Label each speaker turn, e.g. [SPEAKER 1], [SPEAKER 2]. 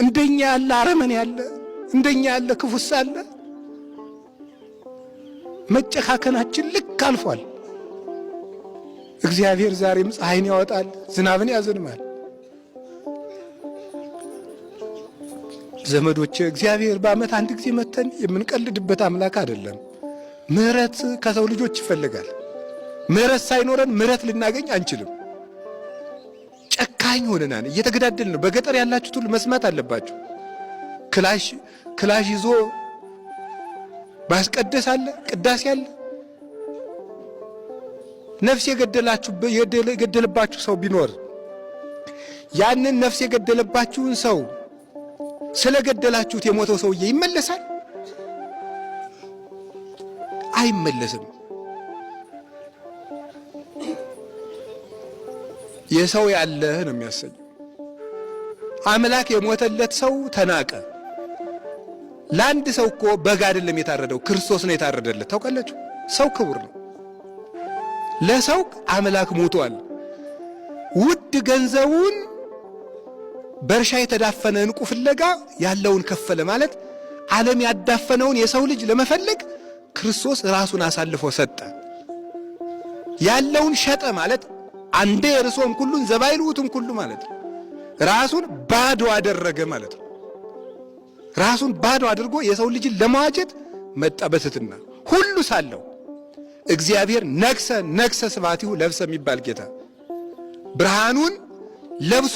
[SPEAKER 1] እንደኛ ያለ አረመኔ ያለ እንደኛ ያለ ክፉስ አለ? መጨካከናችን ልክ አልፏል። እግዚአብሔር ዛሬም ፀሐይን ያወጣል፣ ዝናብን ያዘንማል። ዘመዶቼ እግዚአብሔር በዓመት አንድ ጊዜ መተን የምንቀልድበት አምላክ አይደለም። ምህረት ከሰው ልጆች ይፈልጋል። ምህረት ሳይኖረን ምህረት ልናገኝ አንችልም። ጨካኝ ሆነናል፣ እየተገዳደልን ነው። በገጠር ያላችሁት ሁሉ መስማት አለባችሁ። ክላሽ ይዞ ማስቀደስ አለ፣ ቅዳሴ አለ። ነፍስ የገደለባችሁ ሰው ቢኖር ያንን ነፍስ የገደለባችሁን ሰው ስለገደላችሁት የሞተው ሰውዬ ይመለሳል? አይመለስም። የሰው ያለህ ነው የሚያሰኘው። አምላክ የሞተለት ሰው ተናቀ። ለአንድ ሰው እኮ በግ አይደለም የታረደው፣ ክርስቶስ ነው የታረደለት። ታውቃላችሁ? ሰው ክቡር ነው። ለሰው አምላክ ሞቷል። ውድ ገንዘቡን በእርሻ የተዳፈነ ዕንቁ ፍለጋ ያለውን ከፈለ ማለት ዓለም ያዳፈነውን የሰው ልጅ ለመፈለግ ክርስቶስ ራሱን አሳልፎ ሰጠ። ያለውን ሸጠ ማለት አንዴ የርሶም ኩሉን ዘባይልውትም ኩሉ ማለት ነው። ራሱን ባዶ አደረገ ማለት ነው። ራሱን ባዶ አድርጎ የሰው ልጅን ለመዋጀት መጣ በትሕትና ሁሉ ሳለው። እግዚአብሔር ነግሰ ስብሐቲሁ ለብሰ የሚባል ጌታ ብርሃኑን ለብሶ